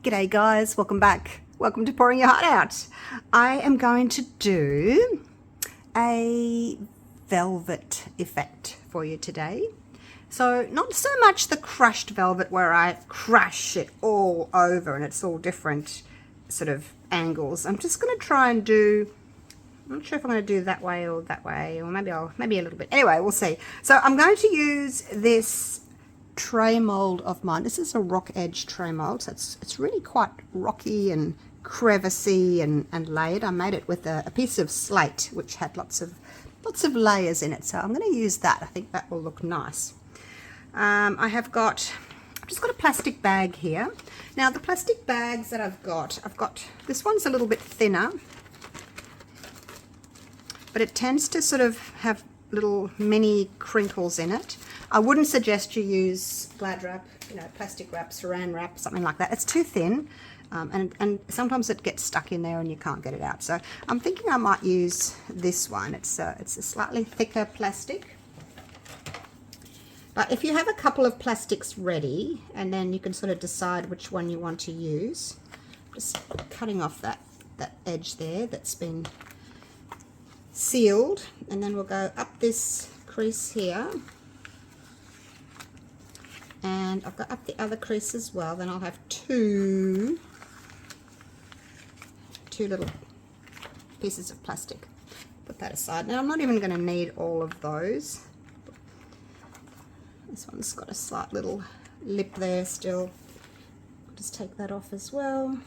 G'day guys, welcome back. Welcome to Pouring Your Heart Out. I am going to do a velvet effect for you today. So not so much the crushed velvet where I crush it all over and it's all different sort of angles. I'm just going to try and do, I'm not sure if I'm going to do that way or maybe a little bit. Anyway, we'll see. So I'm going to use this tray mold of mine. This is a rock edge tray mold, so it's really quite rocky and crevicey and layered. I made it with a piece of slate which had lots of layers in it, so I'm going to use that. I think that will look nice. I've just got a plastic bag here. Now the plastic bags that I've got this one's a little bit thinner, but it tends to sort of have little mini crinkles in it. I wouldn't suggest you use Glad wrap, plastic wrap, saran wrap, something like that. It's too thin, and sometimes it gets stuck in there and you can't get it out. So I'm thinking I might use this one. It's a slightly thicker plastic. But if you have a couple of plastics ready, and then you can sort of decide which one you want to use. Just cutting off that edge there that's been sealed, and then we'll go up this crease here. And I've got up the other crease as well. Then I'll have two little pieces of plastic. Put that aside. Now I'm not even going to need all of those. This one's got a slight little lip there still. I'll just take that off as well.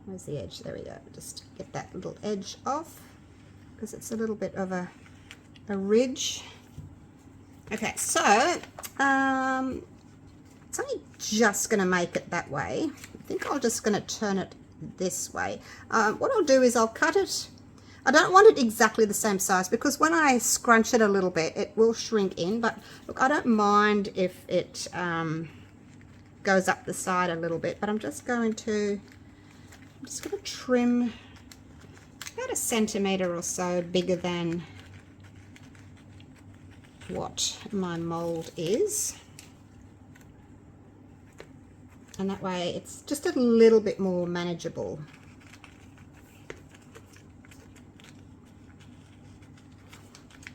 Where's the edge? There we go. Just get that little edge off because it's a little bit of a ridge. Okay, so it's only just going to make it that way. I think I'm just going to turn it this way. What I'll do is I'll cut it. I don't want it exactly the same size because when I scrunch it a little bit, it will shrink in. But look, I don't mind if it goes up the side a little bit. But I'm just going to trim about 1 centimetre or so bigger than what my mold is, and that way it's just a little bit more manageable.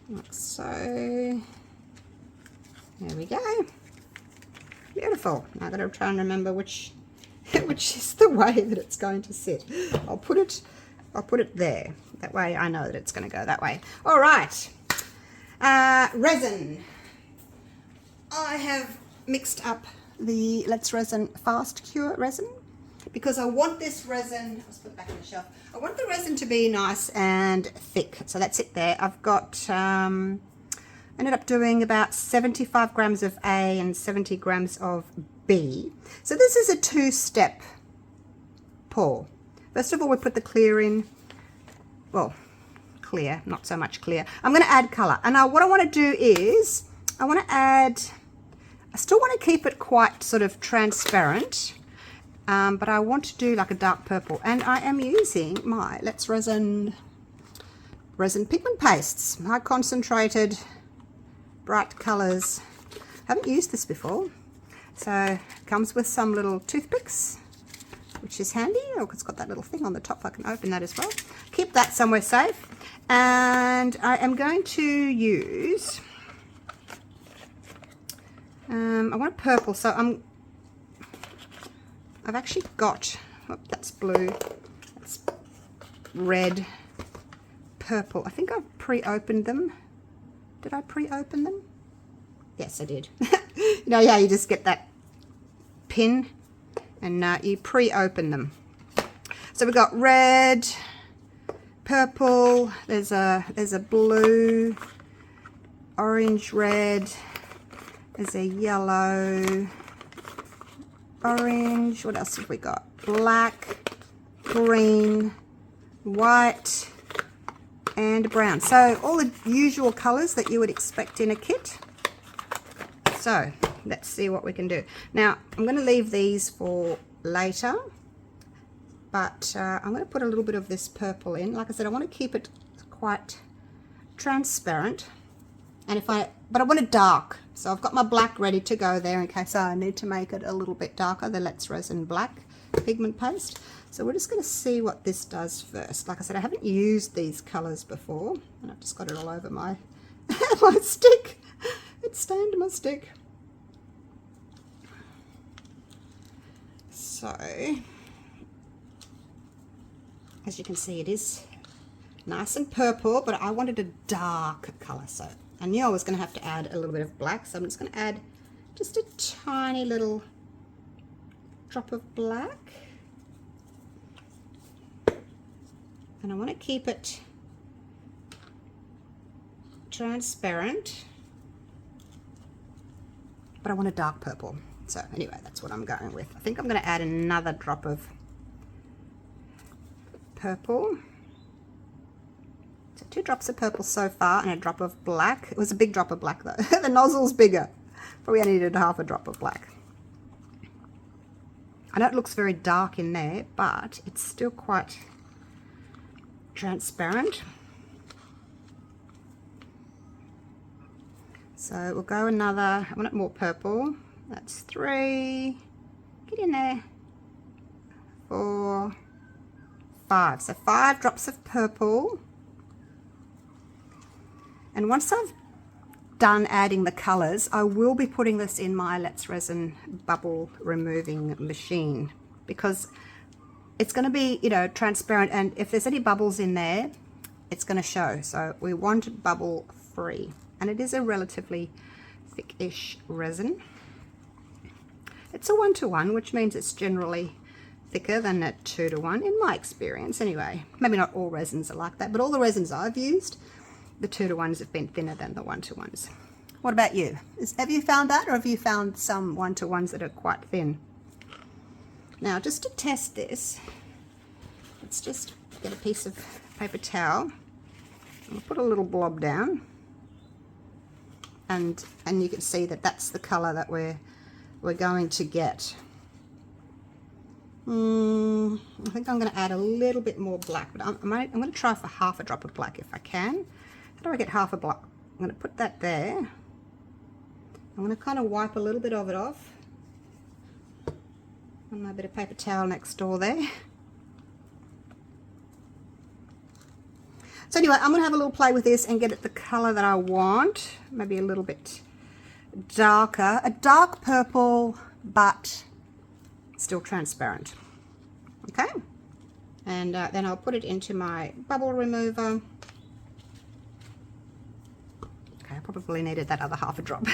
Like so. There we go. Beautiful. Now I've got to try and remember which is the way that it's going to sit. I'll put it there. That way I know that it's going to go that way. All right. Resin. I have mixed up the Let's Resin Fast Cure resin because I want this resin, let's put it back on the shelf, I want the resin to be nice and thick. So that's it there. I've got, ended up doing about 75 grams of A and 70 grams of B. So this is a two-step pour. First of all, we put the clear in, well, clear, not so much clear. I'm going to add color, and now what I want to do is I want to add, I still want to keep it quite sort of transparent, but I want to do like a dark purple, and I am using my Let's Resin pigment pastes, high concentrated bright colors. Haven't used this before, so it comes with some little toothpicks, which is handy. Oh, it's got that little thing on the top. I can open that as well. Keep that somewhere safe. And I am going to use, I want a purple, so I've actually got, oh, that's blue, that's red, purple. I think I've pre-opened them. Did I pre-open them? Yes, I did. Yeah, you just get that pin and you pre-open them. So we've got red, purple, there's a blue, orange, red, there's a yellow, orange, what else have we got? Black, green, white, and brown. So all the usual colors that you would expect in a kit. So let's see what we can do. Now I'm going to leave these for later, but I'm going to put a little bit of this purple in. Like I said, I want to keep it quite transparent. And but I want it dark. So I've got my black ready to go there in case I need to make it a little bit darker, the Let's Resin black pigment paste. So we're just going to see what this does first. Like I said, I haven't used these colors before, and I've just got it all over my, my stick. It stained my stick. So, as you can see, it is nice and purple, but I wanted a dark color, so I knew I was going to have to add a little bit of black, so I'm just going to add just a tiny little drop of black. And I want to keep it transparent, but I want a dark purple. So anyway, that's what I'm going with. I think I'm going to add another drop of purple. So 2 drops of purple so far and a drop of black. It was a big drop of black though. The nozzle's bigger. Probably I needed half a drop of black. I know it looks very dark in there, but it's still quite transparent. So we'll go another, I want it more purple. That's 3, get in there, 4, 5. So 5 drops of purple. And once I've done adding the colors, I will be putting this in my Let's Resin bubble removing machine, because it's going to be, you know, transparent, and if there's any bubbles in there, it's going to show. So we want it bubble free, and it is a relatively thick-ish resin. It's a 1-to-1, which means it's generally thicker than a 2-to-1 in my experience anyway. Maybe not all resins are like that, but all the resins I've used, the 2-to-1s have been thinner than the 1-to-1s. What about you? Have you found that, or have you found some 1-to-1s that are quite thin? Now, just to test this, let's just get a piece of paper towel. We'll put a little blob down, and you can see that that's the color that we're going to get. I think I'm going to add a little bit more black, but I'm going to try for half a drop of black if I can. How do I get half a black? I'm going to put that there. I'm going to kind of wipe a little bit of it off on my bit of paper towel next door there. So anyway, I'm going to have a little play with this and get it the color that I want. Maybe a little bit darker, a dark purple, but still transparent. Okay, and then I'll put it into my bubble remover. Okay, I probably needed that other half a drop.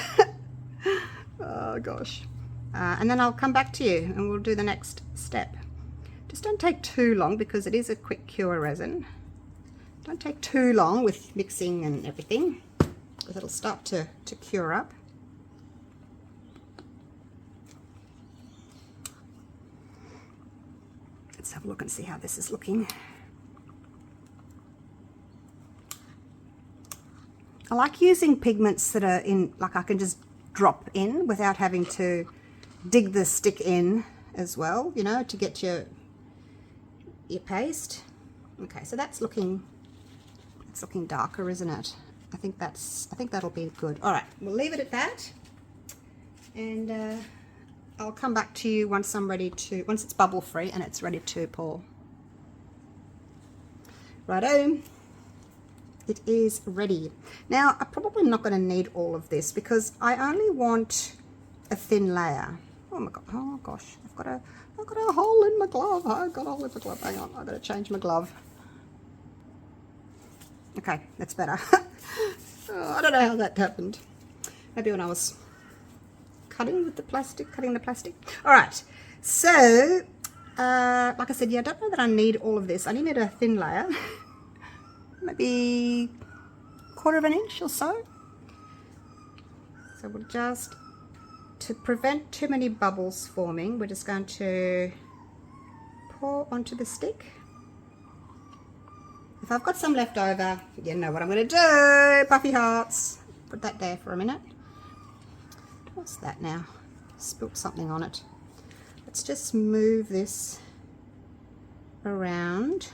Oh gosh. And then I'll come back to you and we'll do the next step. Just don't take too long, because it is a quick cure resin. Don't take too long with mixing and everything, because it'll start to cure up. Let's have a look and see how this is looking. I like using pigments that are in, like I can just drop in without having to dig the stick in as well, you know, to get your paste. Okay, so it's looking darker, isn't it? I think that'll be good. All right, we'll leave it at that, and I'll come back to you once once it's bubble free and it's ready to pour. Righto, it is ready. Now, I'm probably not going to need all of this because I only want a thin layer. Oh my god! Oh gosh! I've got a hole in my glove. I've got a hole in my glove. Hang on! I've got to change my glove. Okay, that's better. Oh, I don't know how that happened. Maybe when I was cutting the plastic. All right. So, like I said, yeah, I don't know that I need all of this. I only need a thin layer, maybe 1/4 inch or so. So we'll just, to prevent too many bubbles forming, we're just going to pour onto the stick. If I've got some left over, you know what I'm going to do, puffy hearts. Put that there for a minute. What's that now? Spilt something on it. Let's just move this around.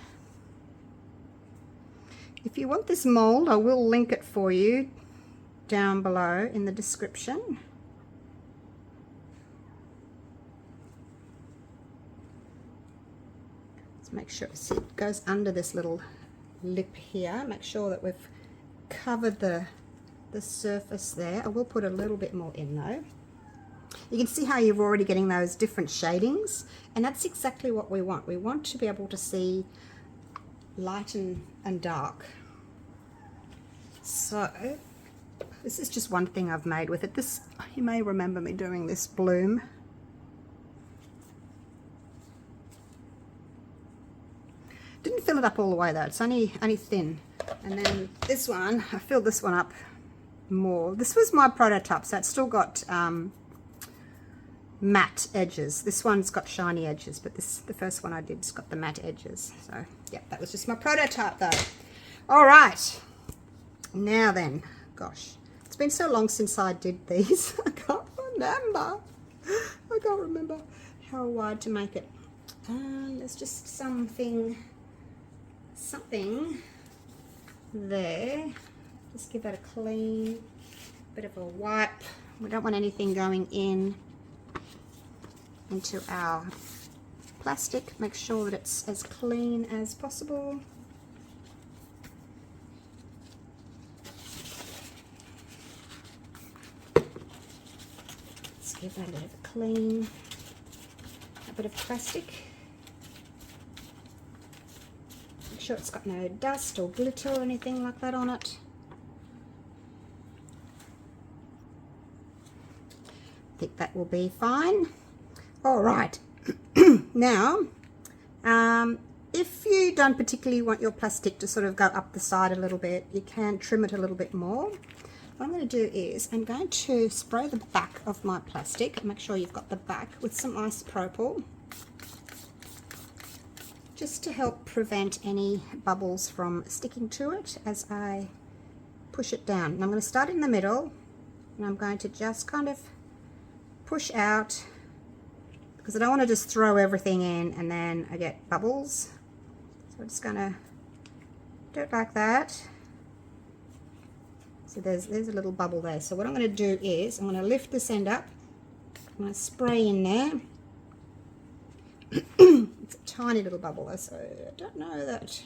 If you want this mold, I will link it for you down below in the description. Let's make sure, see, it goes under this little lip here. Make sure that we've covered the surface there. I will put a little bit more in though. You can see how you're already getting those different shadings, and that's exactly what we want. We want to be able to see light and dark. So this is just one thing I've made with it. This, you may remember me doing this bloom. Didn't fill it up all the way though, it's only thin. And then this one, I filled this one up more. This was my prototype, so it's still got matte edges. This one's got shiny edges, but the first one I did has got the matte edges. So yeah, that was just my prototype though. All right, now then, gosh, it's been so long since I did these. I can't remember how wide to make it. There's just something there. Just give that a clean bit of a wipe. We don't want anything going into our plastic. Make sure that it's as clean as possible. Let's give that a bit of a clean, a bit of plastic. Make sure it's got no dust or glitter or anything like that on it. I think that will be fine. All right. Now, if you don't particularly want your plastic to sort of go up the side a little bit, you can trim it a little bit more. What I'm going to do is I'm going to spray the back of my plastic. Make sure you've got the back with some isopropyl, just to help prevent any bubbles from sticking to it as I push it down. And I'm going to start in the middle, and I'm going to just kind of push out, because I don't want to just throw everything in and then I get bubbles. So I'm just going to do it like that. So there's a little bubble there. So what I'm going to do is I'm going to lift this end up. I'm going to spray in there. It's a tiny little bubble though, so I don't know that.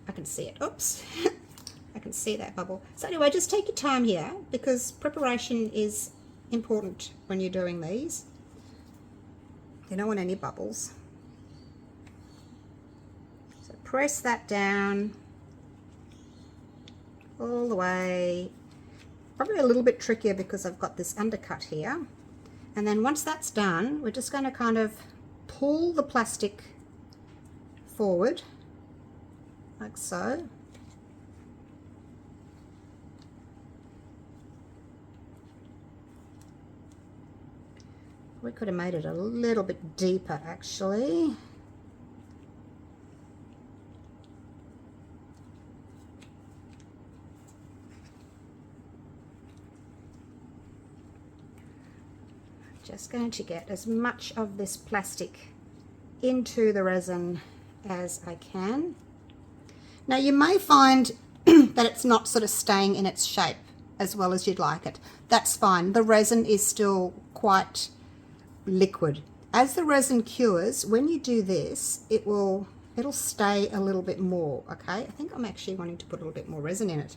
I can see it. Oops. I can see that bubble. So anyway, just take your time here, because preparation is important when you're doing these. You don't want any bubbles. So press that down all the way. Probably a little bit trickier because I've got this undercut here. And then once that's done, we're just going to kind of pull the plastic forward, like so. We could have made it a little bit deeper actually. Just going to get as much of this plastic into the resin as I can. Now you may find that it's not sort of staying in its shape as well as you'd like it. That's fine. The resin is still quite liquid. As the resin cures, when you do this, it'll stay a little bit more. Okay, I think I'm actually wanting to put a little bit more resin in it.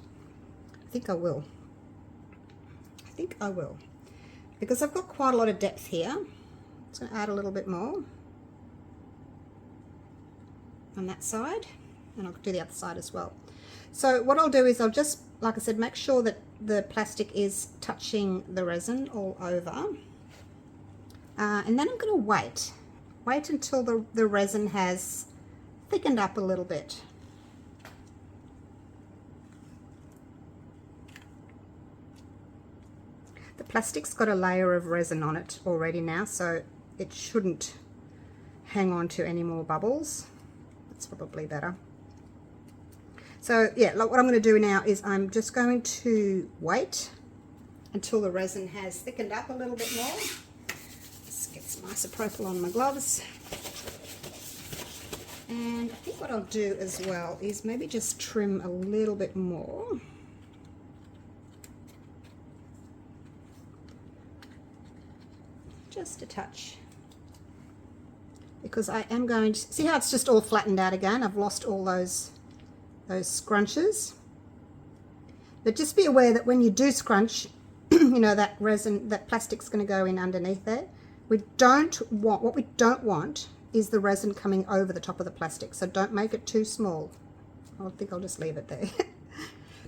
I think I will, because I've got quite a lot of depth here. I'm just going to add a little bit more on that side, and I'll do the other side as well. So what I'll do is I'll just, like I said, make sure that the plastic is touching the resin all over. And then I'm going to wait until the resin has thickened up a little bit. The plastic's got a layer of resin on it already now, so it shouldn't hang on to any more bubbles. That's probably better. So yeah, like what I'm going to do now is I'm just going to wait until the resin has thickened up a little bit more. Let's get some isopropyl on my gloves. And I think what I'll do as well is maybe just trim a little bit more. Just a touch. Because I am going to, see how it's just all flattened out again? I've lost all those scrunches. But just be aware that when you do scrunch, you know, that resin, that plastic's going to go in underneath there. What we don't want is the resin coming over the top of the plastic. So don't make it too small. I think I'll just leave it there.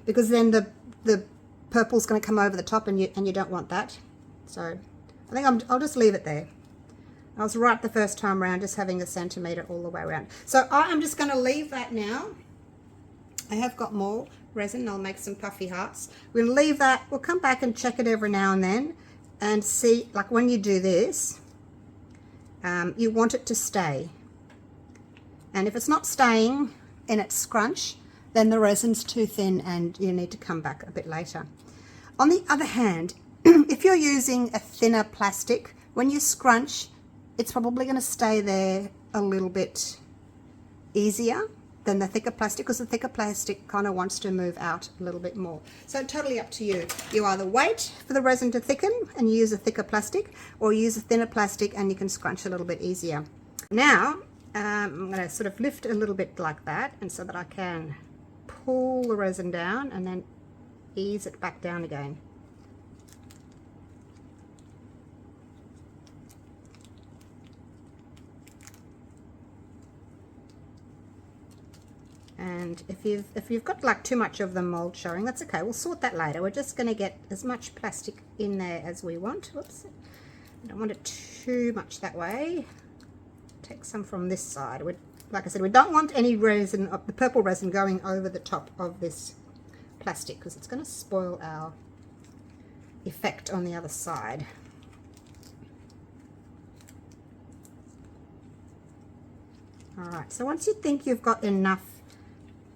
Because then the purple's going to come over the top and you don't want that. So I think I'll just leave it there. I was right the first time around, just having a centimetre all the way around. So I'm just going to leave that now. I have got more resin. I'll make some puffy hearts. We'll leave that. We'll come back and check it every now and then and see, like when you do this, you want it to stay. And if it's not staying in its scrunch, then the resin's too thin and you need to come back a bit later. On the other hand, if you're using a thinner plastic, when you scrunch, it's probably going to stay there a little bit easier than the thicker plastic, because the thicker plastic kind of wants to move out a little bit more. So totally up to you. You either wait for the resin to thicken and use a thicker plastic, or use a thinner plastic and you can scrunch a little bit easier. Now I'm going to sort of lift a little bit like that, and so that I can pull the resin down and then ease it back down again. And if you've got like too much of the mold showing, that's okay. We'll sort that later. We're just going to get as much plastic in there as we want. Whoops. I don't want it too much that way. Take some from this side. Like I said, we don't want any resin, the purple resin, going over the top of this plastic, because it's going to spoil our effect on the other side. Alright, so once you think you've got enough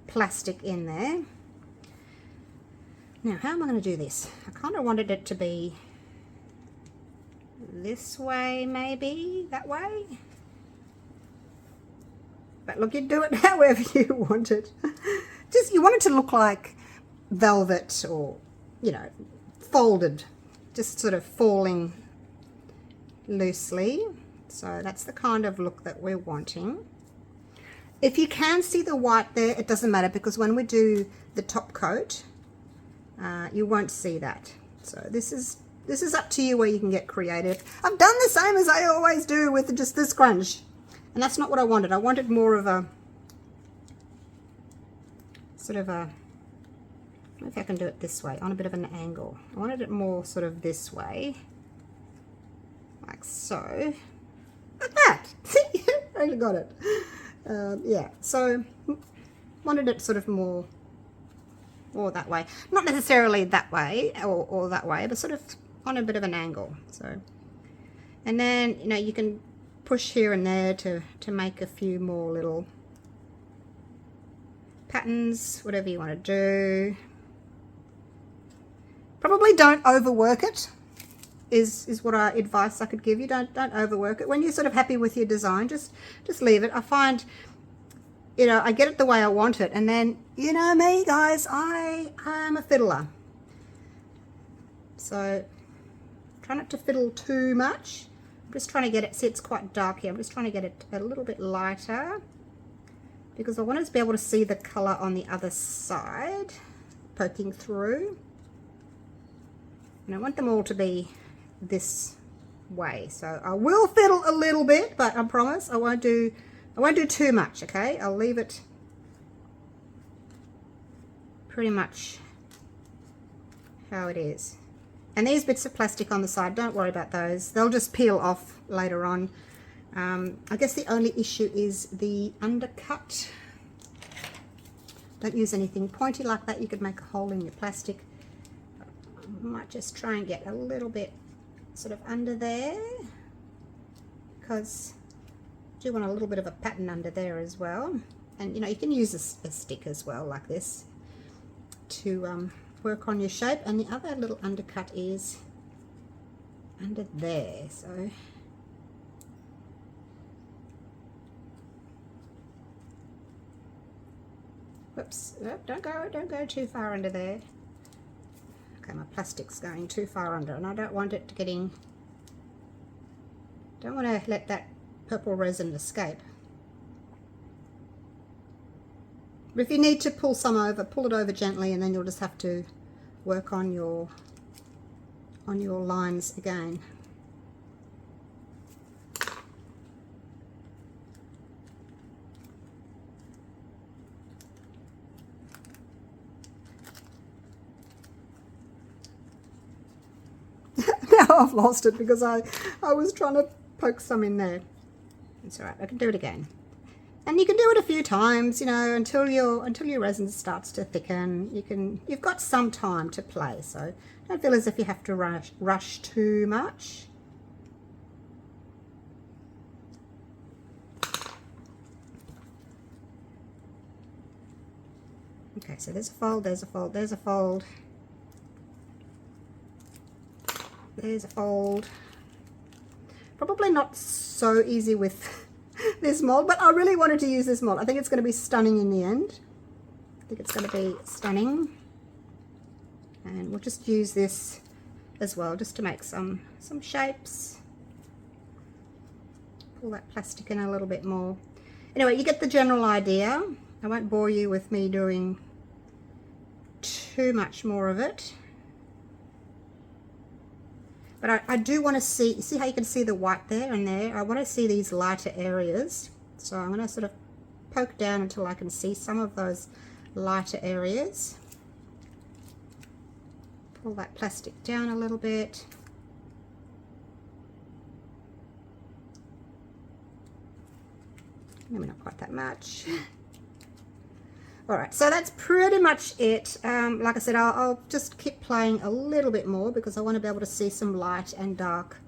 plastic in there, now how am I going to do this? I kind of wanted it to be this way, maybe that way, but look, you do it however you want it. Just, you want it to look like velvet, or, you know, folded, just sort of falling loosely. So that's the kind of look that we're wanting. If you can see the white there, it doesn't matter, because when we do the top coat, you won't see that. So this is up to you where you can get creative. I've done the same as I always do with just the scrunch, and that's not what I wanted. I wanted more of a sort of a, I don't know if I can do it this way, on a bit of an angle. I wanted it more sort of this way, like so, like that. See, I got it. Yeah, so wanted it sort of more that way, not necessarily that way or that way, but sort of on a bit of an angle. So, and then, you know, you can push here and there to make a few more little patterns, whatever you want to do. Probably don't overwork it, is what advice I could give you. Don't overwork it. When you're sort of happy with your design, just leave it. I find, you know, I get it the way I want it, and then, you know me, guys, I am a fiddler. So try not to fiddle too much. I'm just trying to get it, see, it's quite dark here. I'm just trying to get it a little bit lighter, because I want us to be able to see the color on the other side poking through. And I want them all to be this way. So I will fiddle a little bit, but I promise I won't do too much, okay? I'll leave it pretty much how it is. And these bits of plastic on the side, don't worry about those. They'll just peel off later on. I guess the only issue is the undercut. Don't use anything pointy like that. You could make a hole in your plastic. I might just try and get a little bit sort of under there, because I do want a little bit of a pattern under there as well. And, you know, you can use a stick as well, like this, to work on your shape. And the other little undercut is under there. So Whoops, don't go too far under there. Okay, my plastic's going too far under and I don't want it getting, don't want to let that purple resin escape. But if you need to pull some over, pull it over gently, and then you'll just have to work on your lines again. Now I've lost it because I was trying to poke some in there. It's alright, I can do it again. And you can do it a few times, you know, until your resin starts to thicken. You've got some time to play, so don't feel as if you have to rush too much. Okay, so there's a fold, there's a fold, there's a fold. There's a fold. Probably not so easy with this mold, but I really wanted to use this mold. I think it's going to be stunning in the end. I think it's going to be stunning. And we'll just use this as well, just to make some shapes. Pull that plastic in a little bit more. Anyway, you get the general idea. I won't bore you with me doing too much more of it. But I do want to see how you can see the white there and there? I want to see these lighter areas. So I'm going to sort of poke down until I can see some of those lighter areas. Pull that plastic down a little bit. Maybe not quite that much. Alright, so that's pretty much it. Like I said, I'll just keep playing a little bit more because I want to be able to see some light and dark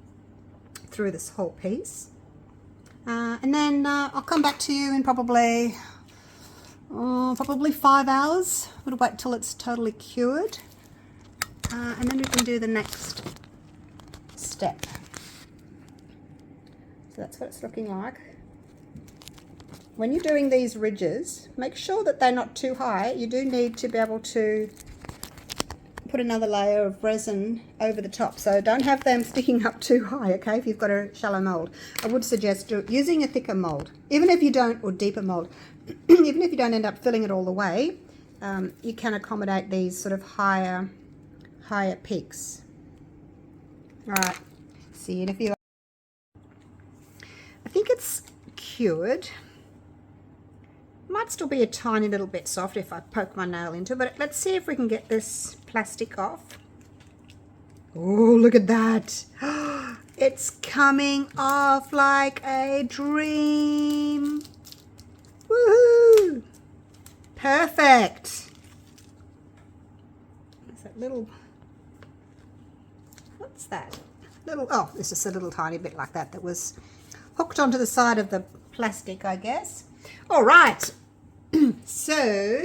through this whole piece. And then I'll come back to you in probably 5 hours. We'll wait till it's totally cured. And then we can do the next step. So that's what it's looking like. When you're doing these ridges, make sure that they're not too high. You do need to be able to put another layer of resin over the top. So don't have them sticking up too high, okay, if you've got a shallow mold. I would suggest using a thicker mold. Even if you don't, or deeper mold, even if you don't end up filling it all the way, you can accommodate these sort of higher peaks. All right, see you in a few. I think it's cured. Might still be a tiny little bit soft if I poke my nail into it, but let's see if we can get this plastic off. Oh, look at that. It's coming off like a dream. Woohoo! Perfect. There's that little, what's that? Little, oh, it's just a little tiny bit like that was hooked onto the side of the plastic, I guess. All right, so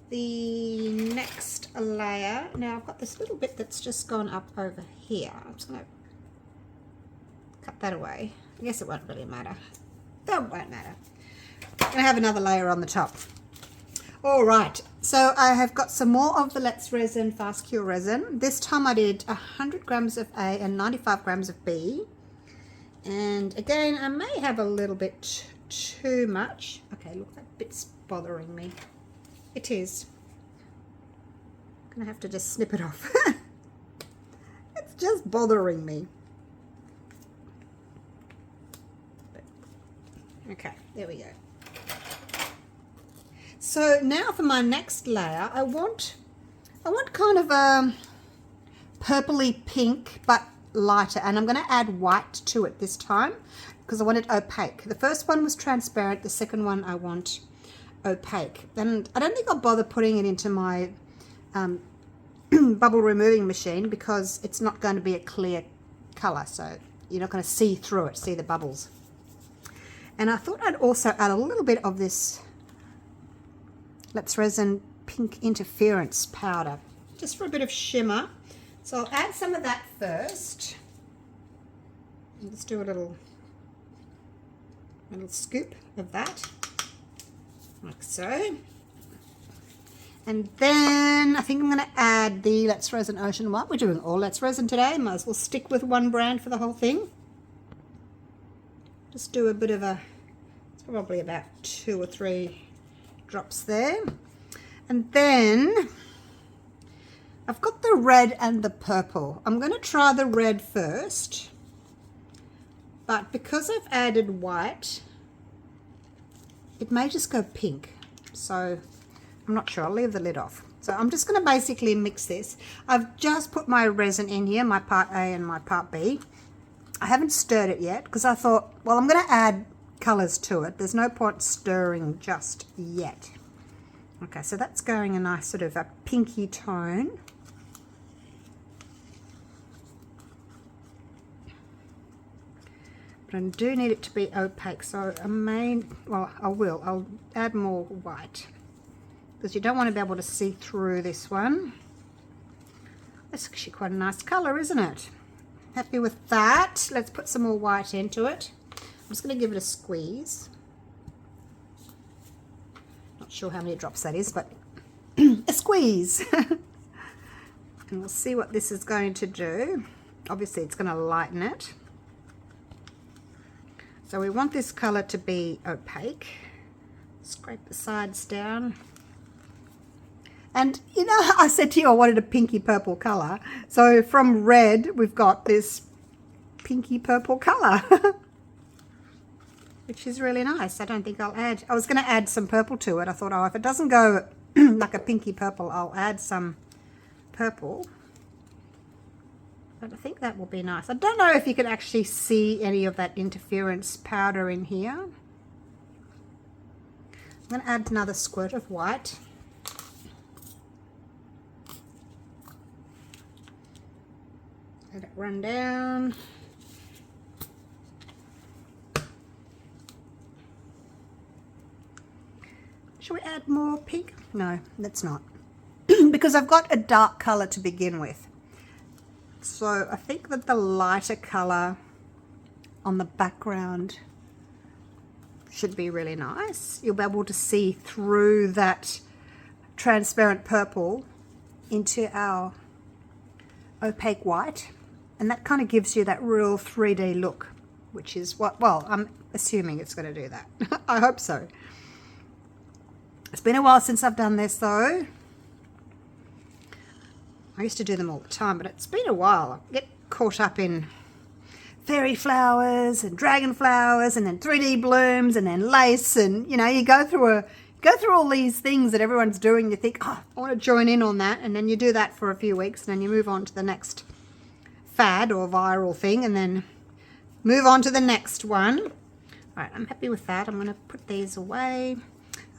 the next layer, now I've got this little bit that's just gone up over here. I'm just going to cut that away. I guess it won't really matter. That won't matter. I'm going to have another layer on the top. All right, so I have got some more of the Let's Resin Fast Cure resin. This time I did 100 grams of A and 95 grams of B. And again, I may have a little bit too much. Okay, look, that bit's bothering me. It is. I'm gonna have to just snip it off. It's just bothering me. Okay, there we go. So now for my next layer, I want kind of a purpley pink, but lighter, and I'm going to add white to it this time because I want it opaque. The first one was transparent, the second one I want opaque, and I don't think I'll bother putting it into my bubble removing machine because it's not going to be a clear color, so you're not going to see through it, see the bubbles. And I thought I'd also add a little bit of this Let's Resin Pink Interference powder just for a bit of shimmer. So I'll add some of that first. Let's do a little scoop of that, like so. And then I think I'm going to add the Let's Resin Ocean White. We're doing all Let's Resin today. Might as well stick with one brand for the whole thing. Just do a bit of a, it's probably about 2 or 3 drops there. And then I've got the red and the purple. I'm going to try the red first. But because I've added white, it may just go pink. So I'm not sure. I'll leave the lid off. So I'm just going to basically mix this. I've just put my resin in here, my part A and my part B. I haven't stirred it yet because I thought, well, I'm going to add colours to it. There's no point stirring just yet. Okay, so that's going a nice sort of a pinky tone. But I do need it to be opaque, so I may, well, I'll add more white. Because you don't want to be able to see through this one. That's actually quite a nice colour, isn't it? Happy with that. Let's put some more white into it. I'm just going to give it a squeeze. Not sure how many drops that is, but a squeeze. And we'll see what this is going to do. Obviously, it's going to lighten it. So we want this colour to be opaque. Scrape the sides down. And, you know, I said to you I wanted a pinky purple colour. So from red, we've got this pinky purple colour. Which is really nice. I don't think I'll add... I was going to add some purple to it. I thought, oh, if it doesn't go like a pinky purple, I'll add some purple. But I think that will be nice. I don't know if you can actually see any of that interference powder in here. I'm going to add another squirt of white. Let it run down. Shall we add more pink? No, let's not. Because I've got a dark colour to begin with. So I think that the lighter colour on the background should be really nice. You'll be able to see through that transparent purple into our opaque white. And that kind of gives you that real 3D look, which is what, well, I'm assuming it's going to do that. I hope so. It's been a while since I've done this though. I used to do them all the time, but it's been a while. I get caught up in fairy flowers and dragon flowers and then 3D blooms and then lace, and you know, you go through all these things that everyone's doing. You think, oh, I want to join in on that, and then you do that for a few weeks and then you move on to the next fad or viral thing and then move on to the next one. All right, I'm happy with that. I'm going to put these away.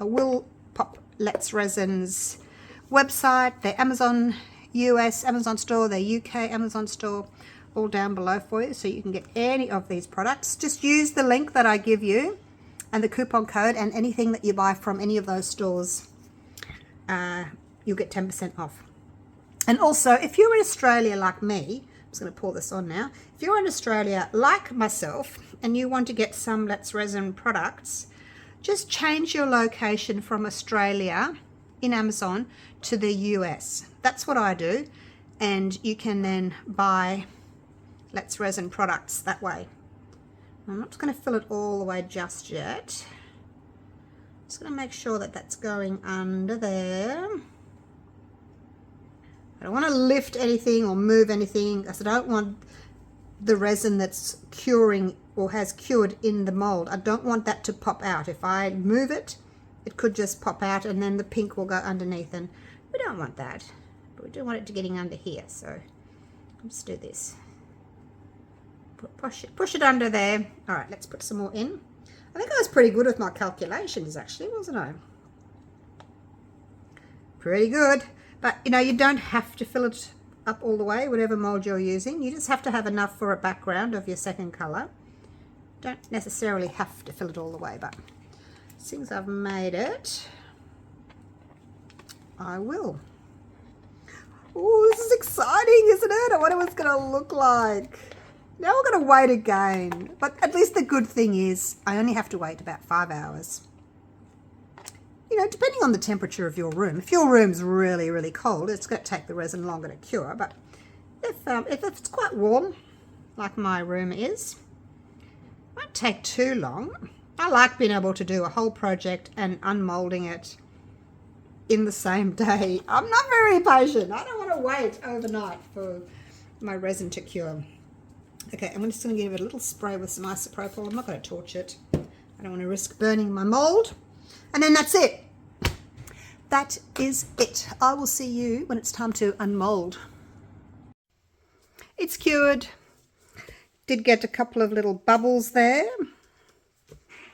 I will pop Let's Resin's website, their Amazon US Amazon store, their UK Amazon store, all down below for you so you can get any of these products. Just use the link that I give you and the coupon code, and anything that you buy from any of those stores, you'll get 10% off. And also, if you're in Australia like me, I'm just going to pour this on now. If you're in Australia like myself and you want to get some Let's Resin products, just change your location from Australia in Amazon to the US. That's what I do, and you can then buy Let's Resin products that way. I'm not going to fill it all the way just yet. I'm just going to make sure that that's going under there. I don't want to lift anything or move anything, because I don't want the resin that's curing or has cured in the mold. I don't want that to pop out. If I move it, it could just pop out and then the pink will go underneath, and we don't want that. But we do want it to getting under here, so let's do this. Push it under there. All right, let's put some more in. I think I was pretty good with my calculations actually, wasn't I? Pretty good. But you know, you don't have to fill it up all the way, whatever mold you're using. You just have to have enough for a background of your second color. Don't necessarily have to fill it all the way, but since I've made it, I will. Oh, this is exciting, isn't it? I wonder what it's going to look like. Now we're going to wait again. But at least the good thing is I only have to wait about 5 hours. you know, depending on the temperature of your room. If your room's really, really cold, it's going to take the resin longer to cure. But if it's quite warm, like my room is, it won't take too long. I like being able to do a whole project and unmolding it in the same day. I'm not very patient. I don't want to wait overnight for my resin to cure. Okay, I'm just going to give it a little spray with some isopropyl. I'm not going to torch it. I don't want to risk burning my mold. And then that's it. That is it. I will see you when it's time to unmold. It's cured. Did get a couple of little bubbles there.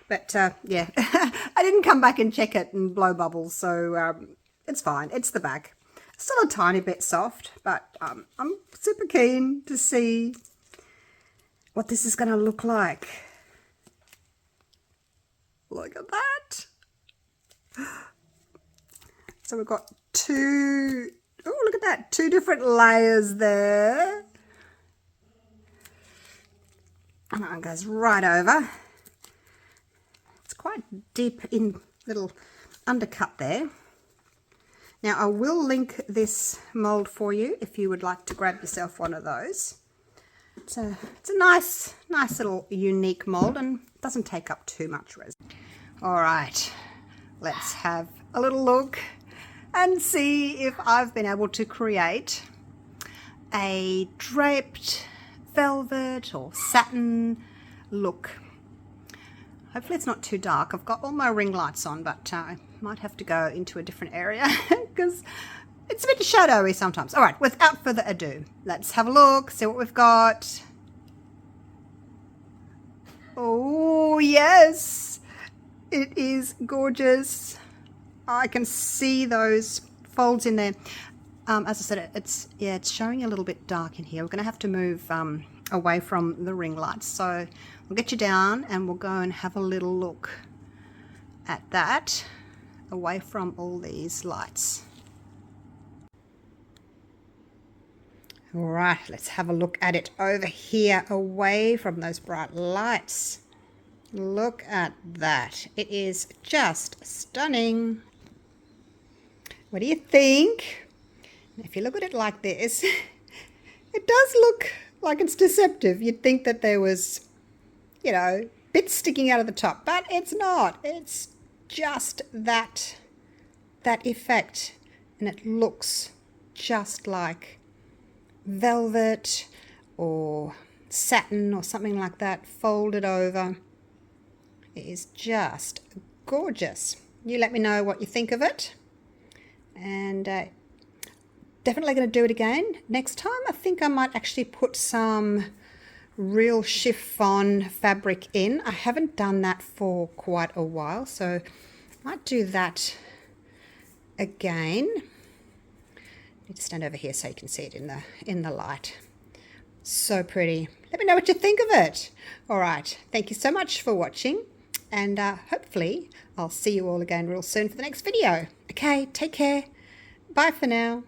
But yeah, I didn't come back and check it and blow bubbles, so it's fine. It's the back. Still a tiny bit soft, but I'm super keen to see what this is going to look like. Look at that. So we've got two, oh, look at that, two different layers there. And that one goes right over. It's quite deep in little undercut there. Now I will link this mold for you if you would like to grab yourself one of those. It's a nice little unique mold and doesn't take up too much resin. All right, let's have a little look and see if I've been able to create a draped velvet or satin look. Hopefully it's not too dark. I've got all my ring lights on, but I might have to go into a different area because it's a bit shadowy sometimes. All right, without further ado, let's have a look, see what we've got. Oh, yes, it is gorgeous. I can see those folds in there. As I said, it's showing a little bit dark in here. We're going to have to move away from the ring lights. So we'll get you down and we'll go and have a little look at that away from all these lights. All right, let's have a look at it over here away from those bright lights. Look at that. It is just stunning. What do you think? If you look at it like this, it does look like it's deceptive. You'd think that there was, you know, bits sticking out of the top, but it's not. It's just that effect, and it looks just like velvet or satin or something like that folded over. It is just gorgeous. You let me know what you think of it, and definitely going to do it again. Next time I think I might actually put some real chiffon fabric in. I haven't done that for quite a while, so I might do that again. I need to stand over here so you can see it in the light. So pretty. Let me know what you think of it. All right, thank you so much for watching, and hopefully I'll see you all again real soon for the next video. Okay, take care. Bye for now.